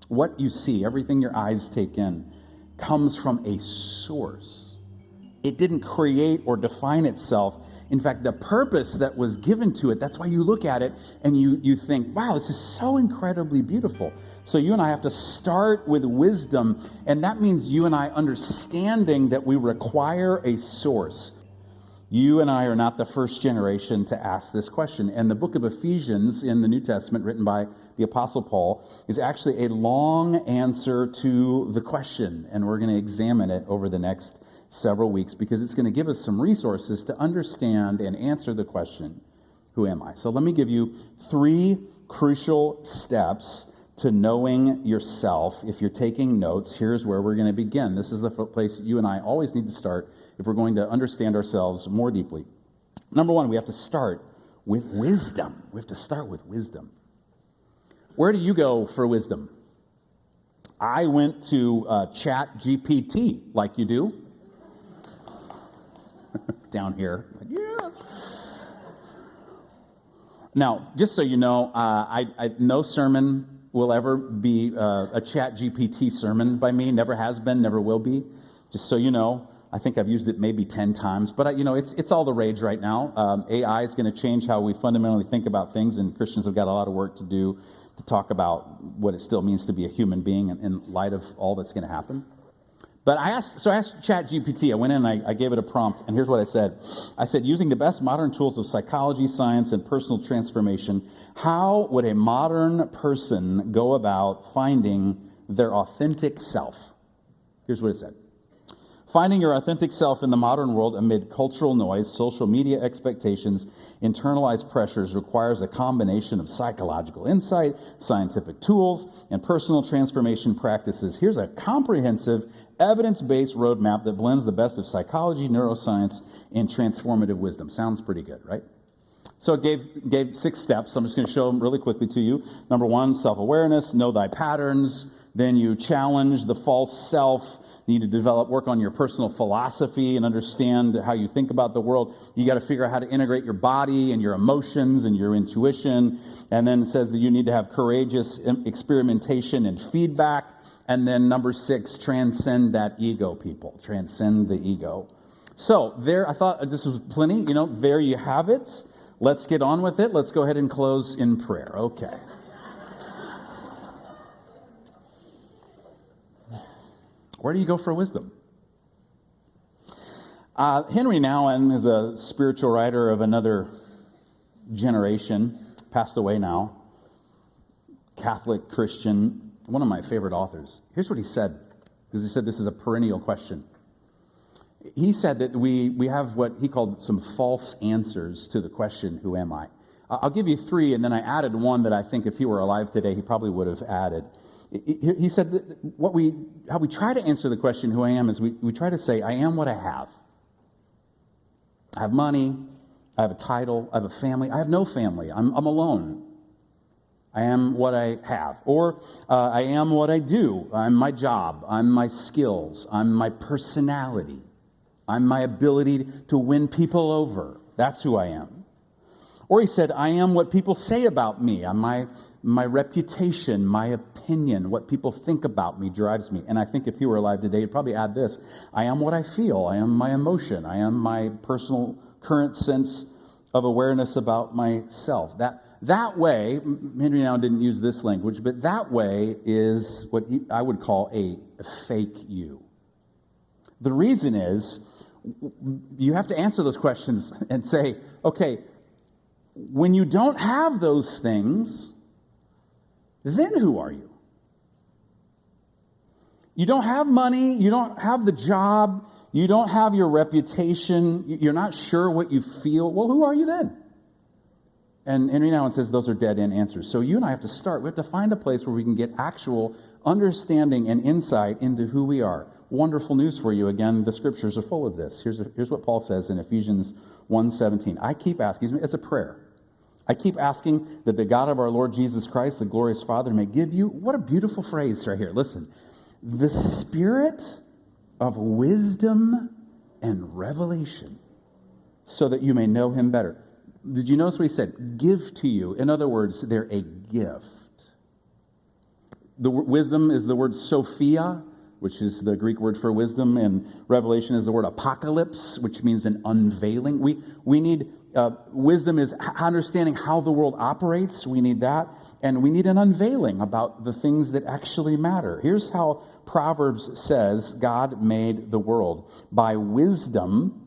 What you see, everything your eyes take in, comes from a source. It didn't create or define itself. In fact, the purpose that was given to it, that's why you look at it and you think, wow, this is so incredibly beautiful. So you and I have to start with wisdom, and that means you and I understanding that we require a source. You and I are not the first generation to ask this question. And the book of Ephesians in the New Testament, written by the Apostle Paul, is actually a long answer to the question. And we're going to examine it over the next several weeks because it's going to give us some resources to understand and answer the question, who am I? So let me give you 3 crucial steps to knowing yourself. If you're taking notes, here's where we're going to begin. This is the place you and I always need to start if we're going to understand ourselves more deeply. Number 1, we have to start with wisdom. We have to start with wisdom. Where do you go for wisdom? I went to ChatGPT, like you do. Down here. Yes. Now, just so you know, no sermon will ever be a ChatGPT sermon by me. Never has been, never will be. Just so you know, I think I've used it maybe 10 times. But, it's all the rage right now. AI is going to change how we fundamentally think about things, and Christians have got a lot of work to do to talk about what it still means to be a human being in light of all that's going to happen. But I asked ChatGPT. I went in and I gave it a prompt, and here's what I said. I said, using the best modern tools of psychology, science, and personal transformation, how would a modern person go about finding their authentic self? Here's what it said. Finding your authentic self in the modern world amid cultural noise, social media expectations, internalized pressures requires a combination of psychological insight, scientific tools, and personal transformation practices. Here's a comprehensive, evidence-based roadmap that blends the best of psychology, neuroscience, and transformative wisdom. Sounds pretty good, right? So it gave 6 steps. I'm just going to show them really quickly to you. Number 1, self-awareness, know thy patterns. Then you challenge the false self. You need to work on your personal philosophy and understand how you think about the world. You got to figure out how to integrate your body and your emotions and your intuition. And then it says that you need to have courageous experimentation and feedback. And then number 6, transcend that ego, people. Transcend the ego. So there, I thought this was plenty. There you have it. Let's get on with it. Let's go ahead and close in prayer. Okay. Where do you go for wisdom? Henry Nouwen is a spiritual writer of another generation, passed away now, Catholic Christian, one of my favorite authors. Here's what he said, because he said this is a perennial question. He said that we have what he called some false answers to the question, who am I? I'll give you 3, and then I added one that I think if he were alive today, he probably would have added. He said that how we try to answer the question, who I am, is we try to say, I am what I have. I have money, I have a title, I have a family. I have no family. I'm alone. I am what I have. Or I am what I do. I'm my job. I'm my skills. I'm my personality. I'm my ability to win people over. That's who I am. Or he said, I am what people say about me. I'm my reputation, my opinion, what people think about me drives me. And I think if he were alive today, he'd probably add this. I am what I feel. I am my emotion. I am my personal current sense of awareness about myself. That way, Henry now didn't use this language, but that way is what I would call a fake you. The reason is you have to answer those questions and say, okay, when you don't have those things, then who are you? You don't have money, you don't have the job, you don't have your reputation, you're not sure what you feel. Well, who are you then? And Henry Nouwen says those are dead-end answers. So you and I have to start. We have to find a place where we can get actual understanding and insight into who we are. Wonderful news for you. Again, the scriptures are full of this. Here's what Paul says in Ephesians 1:17. I keep asking, it's a prayer. I keep asking that the God of our Lord Jesus Christ, the glorious Father, may give you, what a beautiful phrase right here. Listen, the spirit of wisdom and revelation so that you may know him better. Did you notice what he said? Give to you. In other words, they're a gift. wisdom is the word Sophia, which is the Greek word for wisdom, and revelation is the word apocalypse, which means an unveiling. We need wisdom is understanding how the world operates. We need that, and we need an unveiling about the things that actually matter. Here's how Proverbs says God made the world. By wisdom,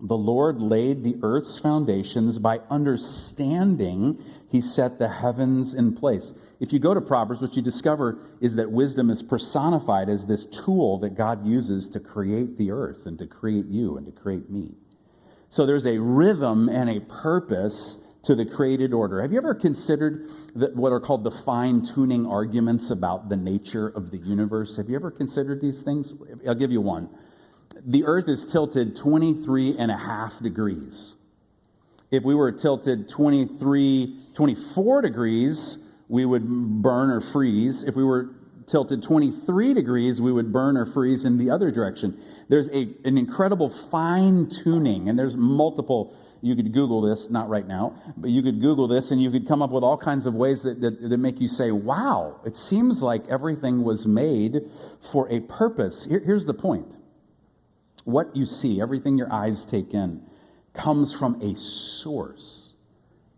the Lord laid the earth's foundations. By understanding, he set the heavens in place. If you go to Proverbs, what you discover is that wisdom is personified as this tool that God uses to create the earth and to create you and to create me. So there's a rhythm and a purpose to the created order. Have you ever considered what are called the fine-tuning arguments about the nature of the universe? Have you ever considered these things? I'll give you one. The earth is tilted 23.5 degrees. If we were tilted 24 degrees, we would burn or freeze. If we were tilted 23 degrees, we would burn or freeze in the other direction. There's an incredible fine-tuning, and there's multiple. You could Google this, not right now, but you could Google this, and you could come up with all kinds of ways that make you say, wow, it seems like everything was made for a purpose. Here's the point. What you see, everything your eyes take in, comes from a source.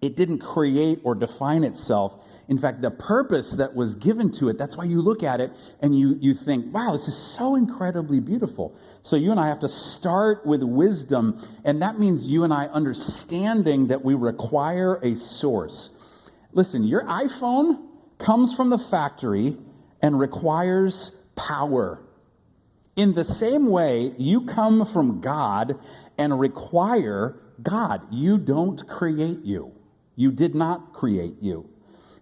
It didn't create or define itself. In fact, the purpose that was given to it, that's why you look at it and you think, wow, this is so incredibly beautiful. So you and I have to start with wisdom, and that means you and I understanding that we require a source. Listen, your iPhone comes from the factory and requires power. In the same way, you come from God and require God. You don't create you. You did not create you.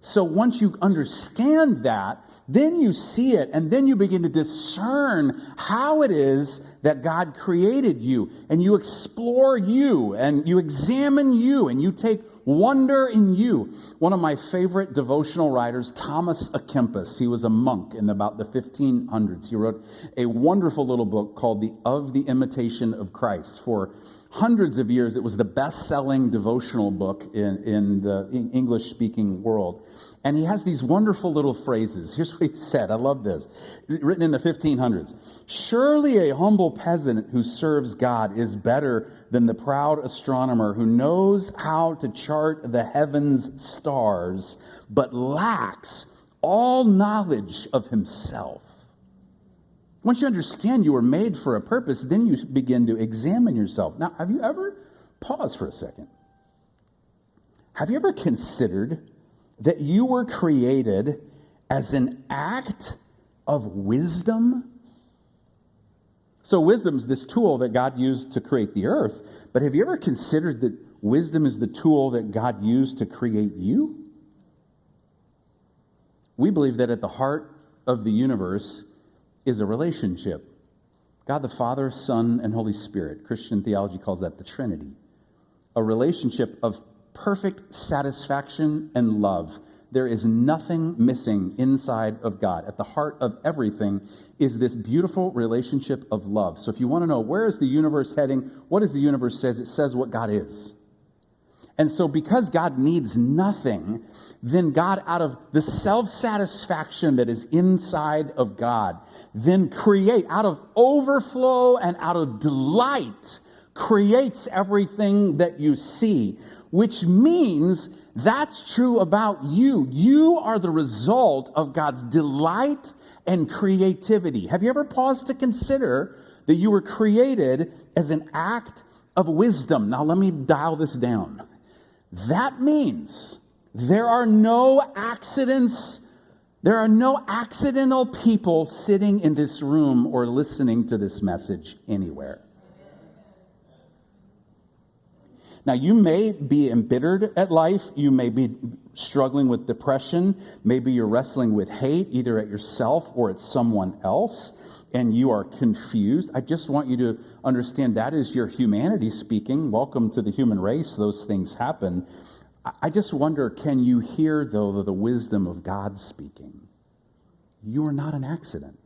So once you understand that, then you see it, and then you begin to discern how it is that God created you, and you explore you, and you examine you, and you take wonder in you. One of my favorite devotional writers, Thomas à Kempis, he was a monk in about the 1500s. He wrote a wonderful little book called Of the Imitation of Christ. For hundreds of years, it was the best-selling devotional book in the English-speaking world. And he has these wonderful little phrases. Here's what he said. I love this. Written in the 1500s. Surely a humble peasant who serves God is better than the proud astronomer who knows how to chart the heavens' stars, but lacks all knowledge of himself. Once you understand you were made for a purpose, then you begin to examine yourself. Now, have you ever, pause for a second. Have you ever considered that you were created as an act of wisdom? So wisdom is this tool that God used to create the earth, but have you ever considered that wisdom is the tool that God used to create you? We believe that at the heart of the universe is a relationship. God the Father, Son, and Holy Spirit. Christian theology calls that the Trinity. A relationship of perfect satisfaction and love. There is nothing missing inside of God. At the heart of everything is this beautiful relationship of love. So if you want to know where is the universe heading, what does the universe says? It says what God is. And so because God needs nothing, then God, out of the self-satisfaction that is inside of God, then out of overflow and out of delight, creates everything that you see, which means that's true about you. You are the result of God's delight and creativity. Have you ever paused to consider that you were created as an act of wisdom? Now let me dial this down. That means there are no accidents. There are no accidental people sitting in this room or listening to this message anywhere. Now, you may be embittered at life. You may be struggling with depression. Maybe you're wrestling with hate, either at yourself or at someone else, and you are confused. I just want you to understand that is your humanity speaking. Welcome to the human race. Those things happen. I just wonder, can you hear, though, the wisdom of God speaking? You are not an accident.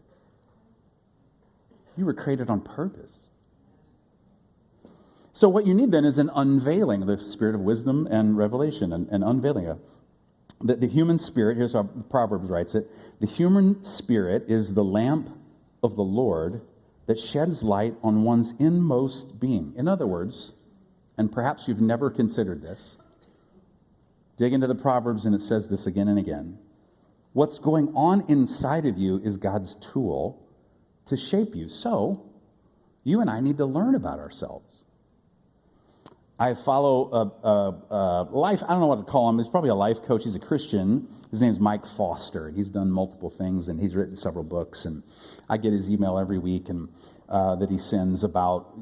You were created on purpose. So what you need then is an unveiling of the spirit of wisdom and revelation, and unveiling. that the human spirit, here's how Proverbs writes it, the human spirit is the lamp of the Lord that sheds light on one's inmost being. In other words, and perhaps you've never considered this, dig into the Proverbs and it says this again and again. What's going on inside of you is God's tool to shape you. So, you and I need to learn about ourselves. I follow a life, I don't know what to call him. He's probably a life coach. He's a Christian. His name's Mike Foster. He's done multiple things, and he's written several books. And I get his email every week and that he sends about,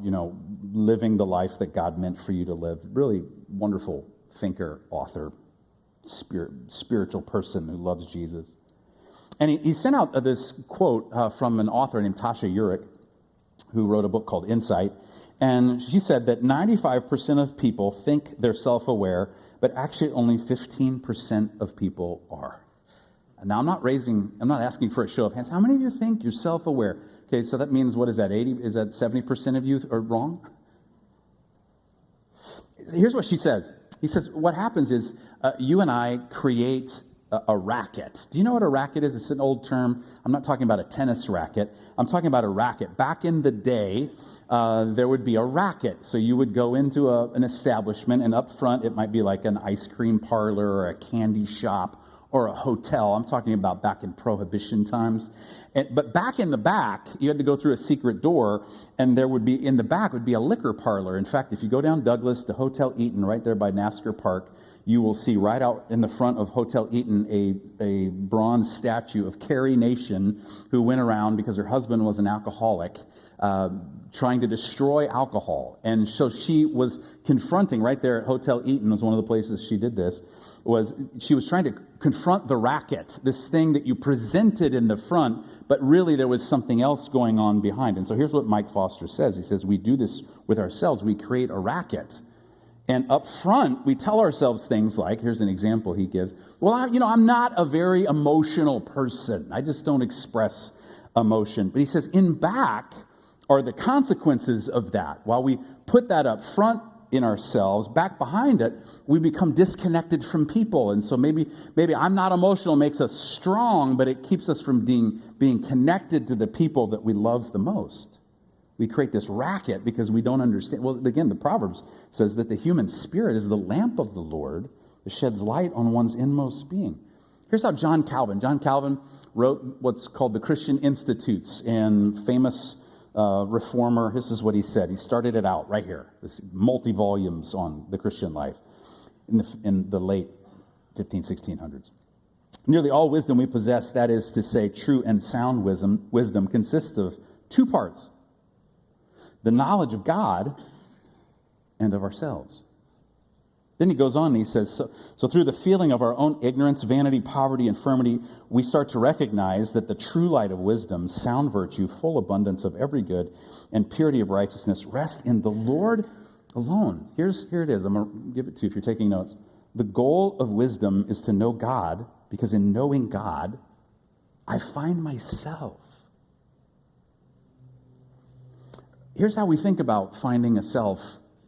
living the life that God meant for you to live. Really wonderful thinker, author, spiritual person who loves Jesus. And he sent out this quote from an author named Tasha Eurich, who wrote a book called Insight. And she said that 95% of people think they're self-aware, but actually only 15% of people are. And now I'm not asking for a show of hands. How many of you think you're self-aware? Okay, so that means, what is that, 80? Is that 70% of you are wrong? Here's what she says. He says, what happens is you and I create a racket. Do you know what a racket is? It's an old term. I'm not talking about a tennis racket. I'm talking about a racket. Back in the day, there would be a racket. So you would go into an establishment, and up front, it might be like an ice cream parlor or a candy shop or a hotel. I'm talking about back in Prohibition times. But back in the back, you had to go through a secret door, and there would be, in the back, would be a liquor parlor. In fact, if you go down Douglas to Hotel Eaton, right there by NASCAR Park, you will see right out in the front of Hotel Eaton a bronze statue of Carrie Nation, who went around because her husband was an alcoholic, trying to destroy alcohol. And so she was confronting, right there at Hotel Eaton was one of the places she did this, she was trying to confront the racket, this thing that you presented in the front, but really there was something else going on behind. And so here's what Mike Foster says. He says, we do this with ourselves. We create a racket. And up front, we tell ourselves things like, here's an example he gives, well, I'm not a very emotional person. I just don't express emotion. But he says, in back are the consequences of that. While we put that up front in ourselves, back behind it, we become disconnected from people. And so maybe I'm not emotional makes us strong, but it keeps us from being connected to the people that we love the most. We create this racket because we don't understand. Well, again, the Proverbs says that the human spirit is the lamp of the Lord that sheds light on one's inmost being. Here's how John Calvin wrote what's called the Christian Institutes, and famous reformer. This is what he said. He started it out right here. This multi-volumes on the Christian life in the late 1600s. Nearly all wisdom we possess, that is to say, true and sound wisdom consists of two parts: the knowledge of God and of ourselves. Then he goes on and he says, so through the feeling of our own ignorance, vanity, poverty, infirmity, we start to recognize that the true light of wisdom, sound virtue, full abundance of every good, and purity of righteousness rest in the Lord alone. Here it is. I'm going to give it to you if you're taking notes. The goal of wisdom is to know God, because in knowing God, I find myself. Here's how we think about finding a self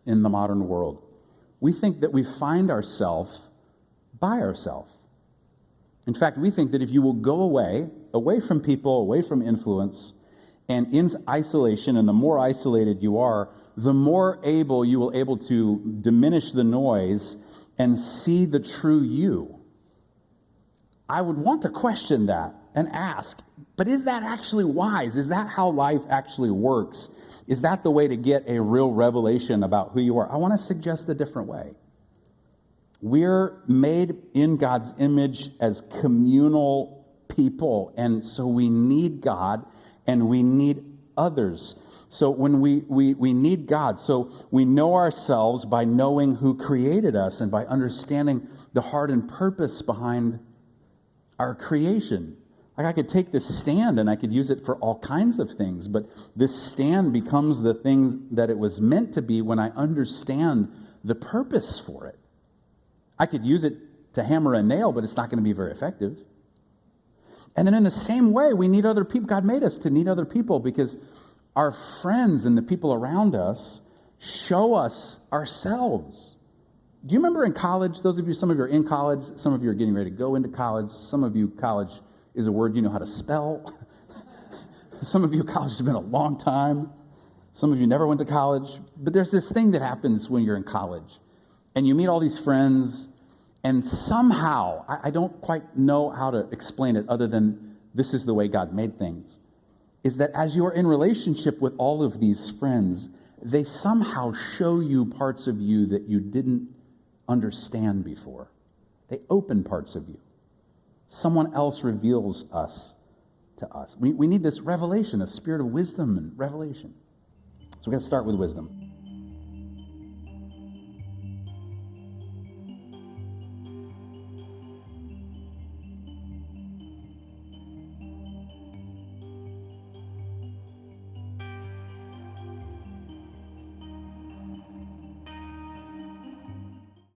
in the modern world. We think that we find ourselves by ourselves. In fact, we think that if you will go away from people, away from influence, and in isolation, and the more isolated you are, the more you will able to diminish the noise and see the true you. I would want to question that and ask, but is that actually wise? Is that how life actually works? Is that the way to get a real revelation about who you are? I want to suggest a different way. We're made in God's image as communal people, and so we need God and we need others. So when we need God, so we know ourselves by knowing who created us and by understanding the heart and purpose behind our creation. Like, I could take this stand and I could use it for all kinds of things, but this stand becomes the thing that it was meant to be when I understand the purpose for it. I could use it to hammer a nail, but it's not going to be very effective. And then in the same way, we need other people. God made us to need other people because our friends and the people around us show us ourselves. Do you remember in college, those of you, some of you are in college, some of you are getting ready to go into college, some of you, college is a word you know how to spell. Some of you, college has been a long time. Some of you never went to college. But there's this thing that happens when you're in college, and you meet all these friends, and somehow, I don't quite know how to explain it other than this is the way God made things, is that as you're in relationship with all of these friends, they somehow show you parts of you that you didn't understand before. They open parts of you. Someone else reveals us to us. We need this revelation, a spirit of wisdom and revelation. So we're going to start with wisdom.